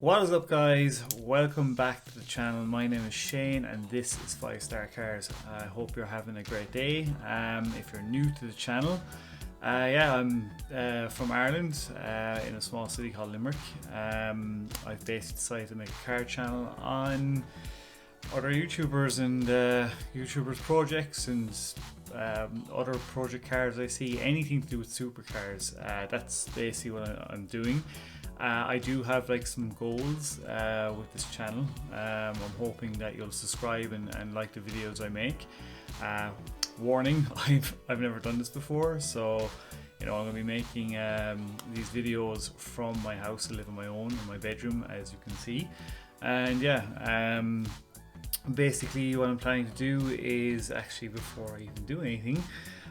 What is up, guys? Welcome back to the channel. My name is Shane and this is 5 Star Cars. I hope you're having a great day. If you're new to the channel, I'm from Ireland, in a small city called Limerick. I've basically decided to make a car channel on other YouTubers and YouTubers projects and other project cars I see, anything to do with supercars. That's basically what I'm doing. I do have like some goals with this channel. I'm hoping that you'll subscribe and like the videos I make. Warning, I've never done this before, so I'm going to be making these videos from my house. I live on my own in my bedroom, as you can see. And basically what I'm planning to do is, actually before I even do anything,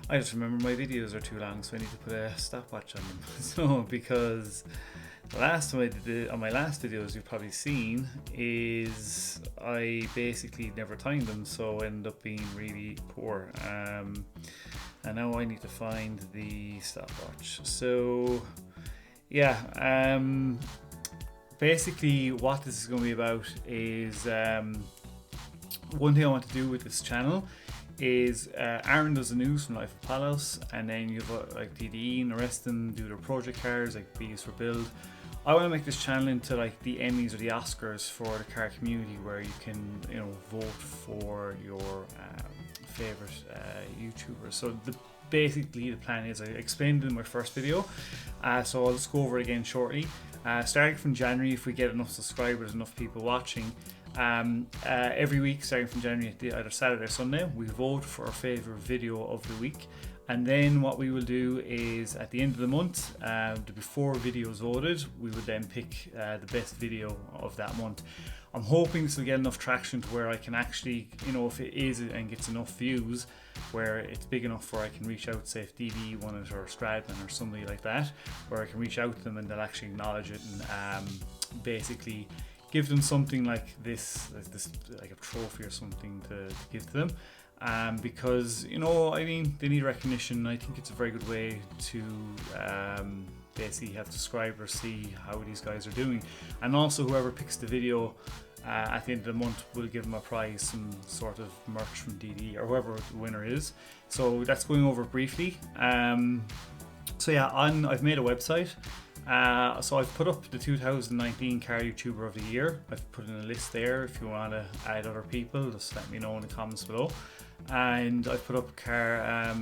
I just remember my videos are too long, so I need to put a stopwatch on them. So because the last time I did it, on my last videos you've probably seen, is I basically never timed them, so I ended up being really poor. And now I need to find the stopwatch. So yeah, basically what this is going to be about is one thing I want to do with this channel is Aaron does the news from Life of Palos, and then you've got like DDE and the rest of them do their project cars like B's for Build. I want to make this channel into like the Emmys or the Oscars for the car community, where you can vote for your favorite YouTubers. So basically the plan is, I explained it in my first video, so I'll just go over it again shortly. Starting from January, if we get enough subscribers, enough people watching, every week starting from January, either Saturday or Sunday, we vote for our favorite video of the week. And then what we will do is, at the end of the month, before videos voted, we would then pick the best video of that month. I'm hoping this will get enough traction to where I can actually, if it is and gets enough views, where it's big enough where I can reach out, say if DDE won it, or STRADMAN or somebody like that, where I can reach out to them and they'll actually acknowledge it and basically give them something like this, like a trophy or something to give to them. Because they need recognition. I think it's a very good way to basically have subscribers see how these guys are doing, and also whoever picks the video at the end of the month will give them a prize, some sort of merch from DD or whoever the winner is. So that's going over briefly. So yeah, I've made a website. So I've put up the 2019 Car YouTuber of the Year. I've put in a list there. If you want to add other people, just let me know in the comments below. And I've put up car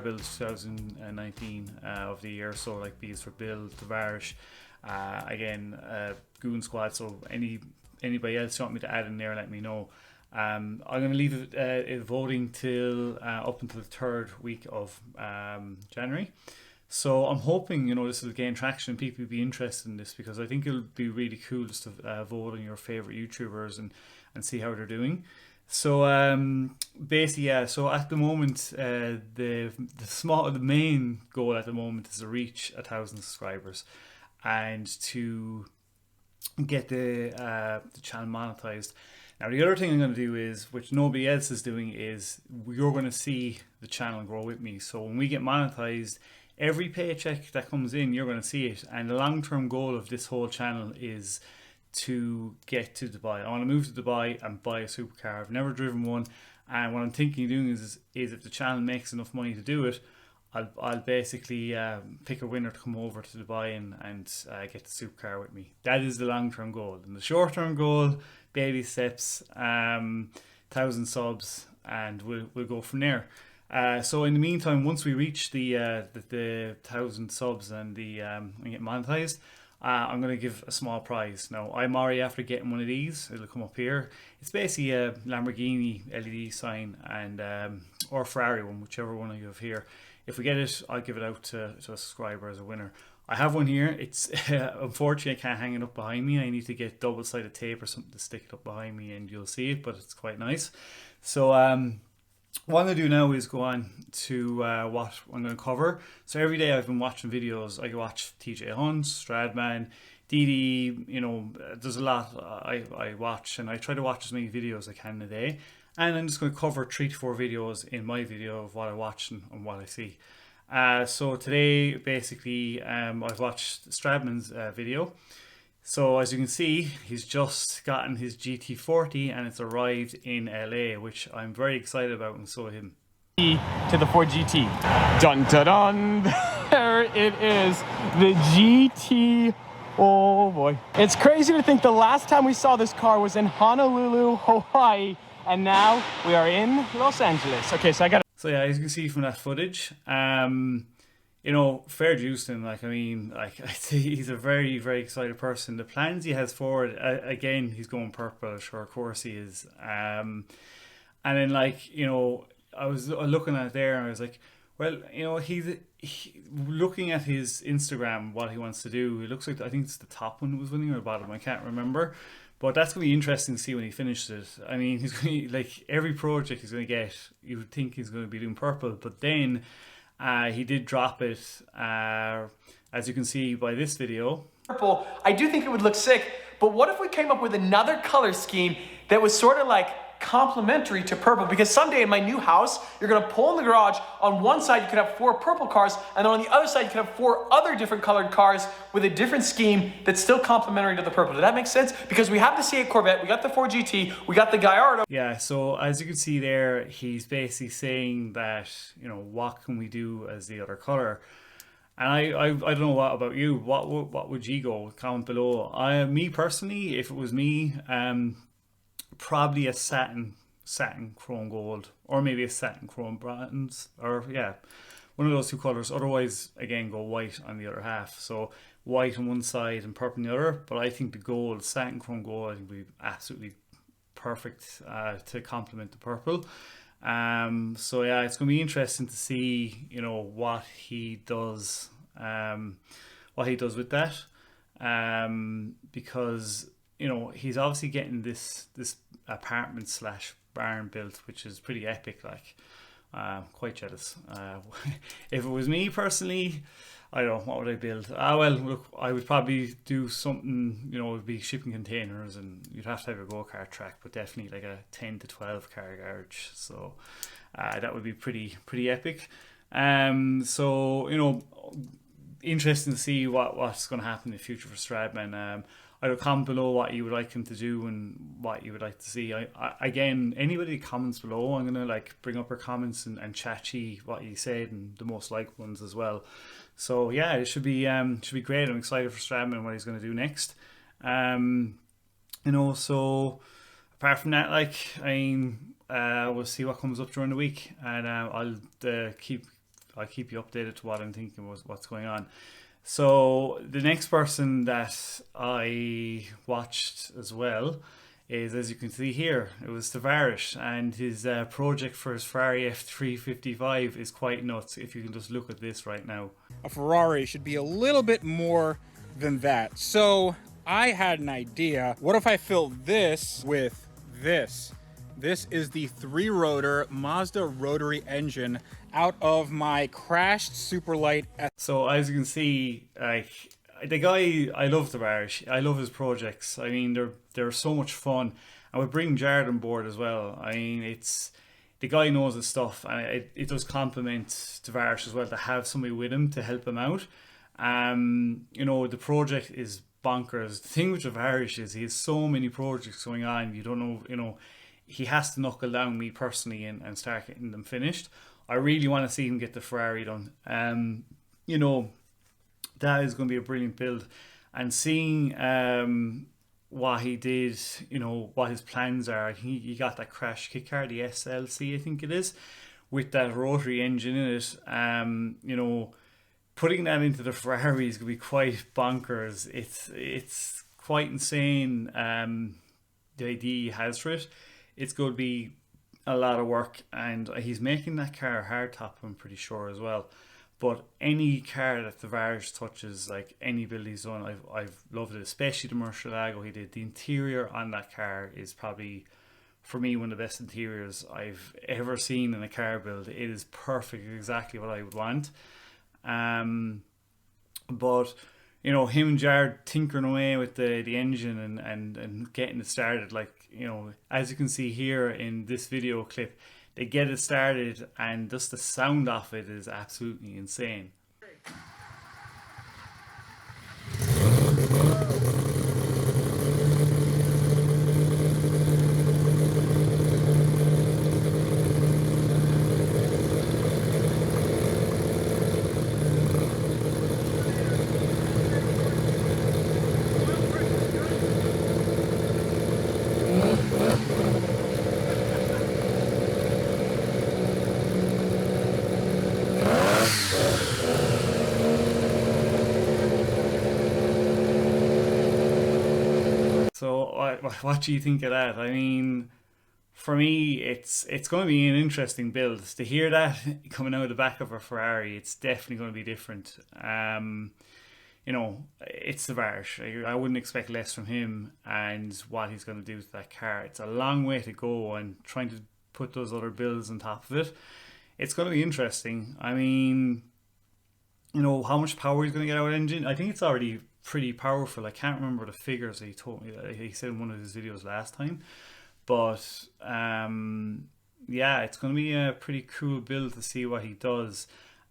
build 2019 of the year. So like B's for Build, TAVARISH, again Goon Squad. So anybody else you want me to add in there, let me know. I'm going to leave it voting till up until the third week of January. So I'm hoping this will gain traction. People will be interested in this, because I think it'll be really cool just to vote on your favorite YouTubers and see how they're doing. So basically, yeah. So at the moment, the main goal at the moment is to reach 1,000 subscribers and to get the channel monetized. Now the other thing I'm going to do is, which nobody else is doing, is you're going to see the channel grow with me. So when we get monetized, every paycheck that comes in, you're going to see it. And the long-term goal of this whole channel is to get to Dubai. I want to move to Dubai and buy a supercar. I've never driven one, and what I'm thinking of doing is if the channel makes enough money to do it, I'll basically pick a winner to come over to Dubai and get the supercar with me. That is the long-term goal. And the short-term goal, baby steps, 1,000 subs, and we'll go from there. So in the meantime, once we reach the 1,000 subs and get monetized, I'm going to give a small prize. Now, I'm already after getting one of these. It'll come up here. It's basically a Lamborghini LED sign and or Ferrari one, whichever one you have here. If we get it, I'll give it out to a subscriber as a winner. I have one here. It's unfortunately I can't hang it up behind me. I need to get double-sided tape or something to stick it up behind me, and you'll see it. But it's quite nice. So what I'm going to do now is go on to what I'm going to cover. So every day I've been watching videos. I watch TJ Hunt, STRADMAN, DD. There's a lot I watch, and I try to watch as many videos as I can in a day. And I'm just going to cover 3 to 4 videos in my video of what I watch and what I see. So today, basically, I've watched STRADMAN's video. So as you can see, he's just gotten his GT40 and it's arrived in LA, which I'm very excited about, and so him. To the Ford GT. Dun dun dun! There it is, the GT. Oh boy. It's crazy to think the last time we saw this car was in Honolulu, Hawaii, and now we are in Los Angeles. Okay, so I got. So yeah, as you can see from that footage, you know, fair dues to him. Like, I mean, like, I'd say he's a very, very excited person. The plans he has forward, again, he's going purple. Sure, of course he is. And then, like, you know, I was looking at it there and I was like, well, you know, looking at his Instagram, what he wants to do. It looks like, I think it's the top one that was winning or the bottom. I can't remember. But that's going to be interesting to see when he finishes it. I mean, he's going to, like, every project he's going to get, you would think he's going to be doing purple. But then he did drop it, as you can see by this video. Purple, I do think it would look sick, but what if we came up with another color scheme that was sort of like complementary to purple? Because someday in my new house, you're gonna pull in the garage, on one side you could have 4 purple cars, and then on the other side you could have 4 other different colored cars with a different scheme that's still complementary to the purple. Does that make sense? Because we have the C8 Corvette, we got the Ford GT, we got the Gallardo. Yeah, so as you can see there, he's basically saying that, you know, what can we do as the other color? And I don't know what about you. What would you go? Comment below. Me personally, if it was me, probably a satin chrome gold, or maybe a satin chrome bronze, or yeah, one of those 2 colors. Otherwise, again, go white on the other half. So white on one side and purple on the other. But I think the gold, satin chrome gold, I think would be absolutely perfect to complement the purple. So yeah, it's going to be interesting to see, you know, what he does with that, because, you know, he's obviously getting this apartment / barn built, which is pretty epic. Like, quite jealous. If it was me personally, I don't know, what would I build? Well, look, I would probably do something, you know, it would be shipping containers, and you'd have to have a go-kart track, but definitely like a 10 to 12 car garage. So that would be pretty epic. So, you know, interesting to see what's going to happen in the future for STRADMAN. I will comment below what you would like him to do and what you would like to see. Again, anybody comments below, I'm gonna like bring up her comments and chat what you said, and the most liked ones as well. So yeah, it should be great. I'm excited for STRADMAN and what he's gonna do next. You know, so apart from that, like, I mean, we'll see what comes up during the week, and I'll keep you updated to what I'm thinking what's going on. So the next person that I watched as well is, as you can see here, it was TAVARISH, and his project for his Ferrari F355 is quite nuts. If you can just look at this right now. A Ferrari should be a little bit more than that. So I had an idea. What if I fill this with this? This is the 3-rotor Mazda rotary engine out of my crashed Superlight. So as you can see, like, the guy, I love TAVARISH. I love his projects. I mean, they're so much fun, and we bring Jared on board as well. I mean, the guy knows his stuff, and it does complement TAVARISH as well to have somebody with him to help him out. You know, the project is bonkers. The thing with TAVARISH is he has so many projects going on. You don't know, you know, he has to knuckle down, me personally, and start getting them finished. I really want to see him get the Ferrari done. You know, that is going to be a brilliant build. And seeing what he did, you know, what his plans are. He got that crash kit car, the SLC, I think it is, with that rotary engine in it. You know, putting that into the Ferrari is going to be quite bonkers. It's quite insane, the idea he has for it. It's going to be a lot of work, and he's making that car hardtop, I'm pretty sure, as well. But any car that TAVARISH touches, like any build he's done, I've loved it, especially the Murcielago he did. The interior on that car is probably, for me, one of the best interiors I've ever seen in a car build. It is perfect, exactly what I would want. But you know, him and Jared tinkering away with the engine and getting it started, like, you know, as you can see here in this video clip, they get it started, and just the sound of it is absolutely insane. So what do you think of that? I mean, for me, it's going to be an interesting build. To hear that coming out of the back of a Ferrari, it's definitely going to be different. You know, it's TAVARISH. I wouldn't expect less from him and what he's going to do with that car. It's a long way to go, and trying to put those other builds on top of it, it's going to be interesting. I mean, you know, how much power he's going to get out of the engine. I think it's already pretty powerful. I can't remember the figures that he told me. He said in one of his videos last time. But yeah, it's going to be a pretty cool build to see what he does.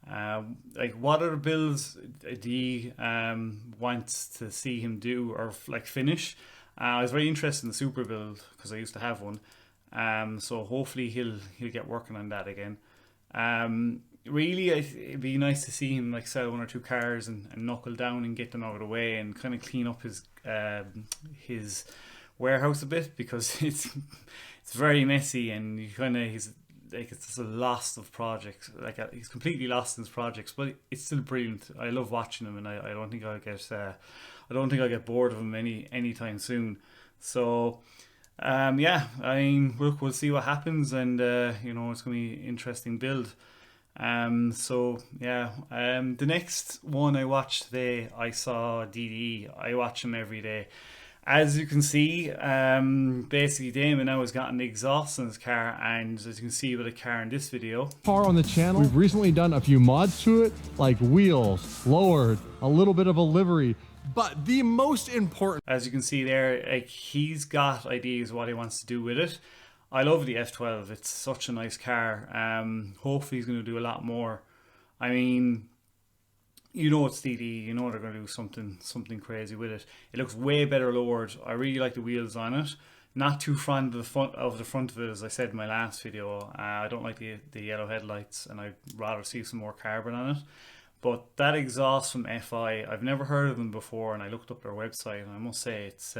Like, what other builds do you want to see him do or like finish? I was very interested in the super build because I used to have one. So hopefully he'll get working on that again. Really, it'd be nice to see him like sell one or two cars and knuckle down and get them out of the way and kind of clean up his warehouse a bit, because it's very messy, and he's like, it's just a lost of projects. Like, he's completely lost in his projects, but it's still brilliant. I love watching him, and I don't think I'll get bored of him anytime soon. So yeah, I mean, we'll see what happens, and you know, it's gonna be an interesting build. So yeah, the next one I watched today, I saw DDE. I watch him every day. As you can see, basically Damon now has gotten the exhaust in his car, and as you can see with the car in this video. Car on the channel, we've recently done a few mods to it, like wheels, lowered, a little bit of a livery. But the most important, as you can see there, like, he's got ideas what he wants to do with it. I love the F12. It's such a nice car. Hopefully he's going to do a lot more. I mean, you know, it's DDE. You know they're going to do something crazy with it. It looks way better lowered. I really like the wheels on it. Not too fond of the front of it, as I said in my last video. I don't like the yellow headlights, and I'd rather see some more carbon on it. But that exhaust from FI, I've never heard of them before, and I looked up their website, and I must say it's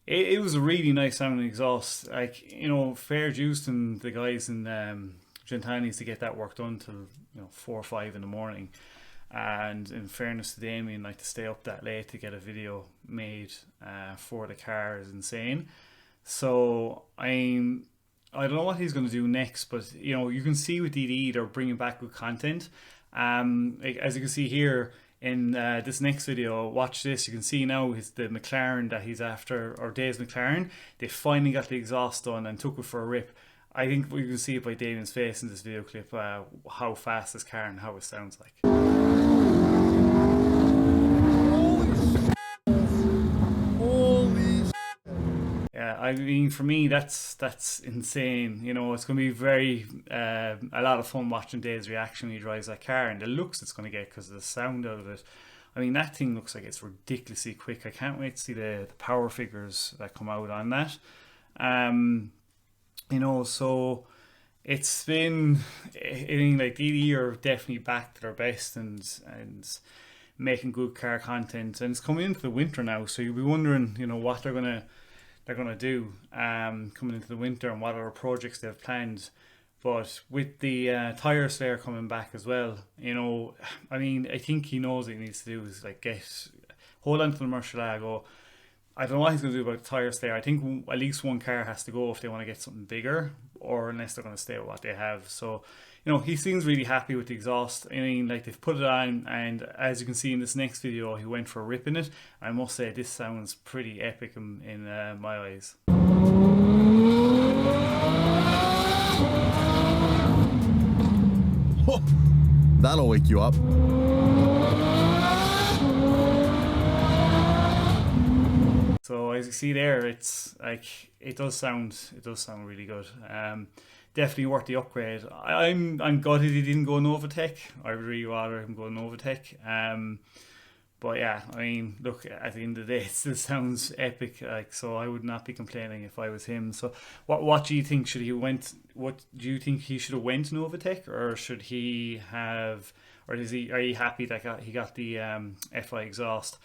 it was a really nice sounding exhaust. Like, you know, fair dues to the guys in Gentani's to get that work done till, you know, 4 or 5 in the morning. And in fairness to Damien, like, to stay up that late to get a video made for the car is insane. So I don't know what he's going to do next, but you know, you can see with DDE they're bringing back good content. Like, as you can see here in this next video, watch this. You can see now the McLaren that he's after, or Dave's McLaren. They finally got the exhaust done and took it for a rip. I think we can see it by Damien's face in this video clip, how fast this car and how it sounds like. Yeah, I mean, for me, that's insane. You know, it's going to be very a lot of fun watching Dave's reaction when he drives that car, and the looks it's going to get because of the sound out of it. I mean, that thing looks like it's ridiculously quick. I can't wait to see the power figures that come out on that. You know, so it's been, I mean, like, DDE are definitely back to their best and making good car content, and it's coming into the winter now, so you'll be wondering, you know, what they're gonna do coming into the winter and what other projects they've planned. But with the tire slayer coming back as well, you know, I mean, I think he knows what he needs to do is like hold on to the Murcielago. I don't know what he's going to do about the tire slayer. I think at least one car has to go if they want to get something bigger, or unless they're going to stay with what they have. So, you know, he seems really happy with the exhaust. I mean, like, they've put it on, and as you can see in this next video, he went for a rip in it. I must say, this sounds pretty epic in my eyes. that'll wake you up. So as you see there, it's like, it does sound really good. Definitely worth the upgrade. I'm gutted he didn't go Novatech. I would really rather him go Novatech. But yeah, I mean, look, at the end of the day, it still sounds epic. Like, so I would not be complaining if I was him. So what do you think? What do you think he should have went Novatech, or should he have, or are you happy that he got the FI exhaust?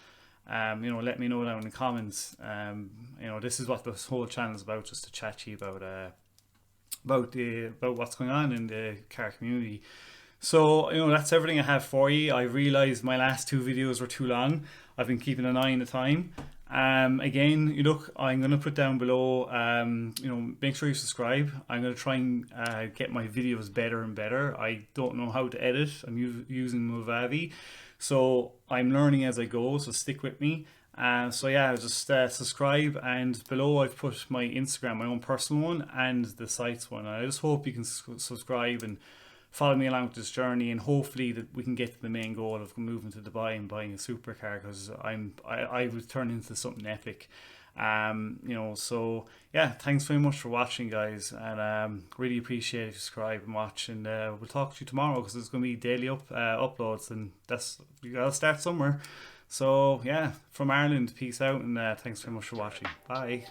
You know, let me know down in the comments. You know, this is what this whole channel is about, just to chat to you about what's going on in the car community. So, you know, that's everything I have for you. I realized my last two videos were too long. I've been keeping an eye on the time. Again, look, I'm going to put down below, make sure you subscribe. I'm going to try and get my videos better and better. I don't know how to edit. I'm using Movavi, so I'm learning as I go, so stick with me. So yeah, just subscribe, and below I've put my Instagram, my own personal one, and the site's one. I just hope you can subscribe and follow me along with this journey, and hopefully that we can get to the main goal of moving to Dubai and buying a supercar, because I would turn into something epic. So yeah, thanks very much for watching, guys, and really appreciate if you subscribe and watch, and we'll talk to you tomorrow, because there's going to be daily uploads, and you gotta start somewhere. So yeah, from Ireland, peace out, and thanks very much for watching. Bye.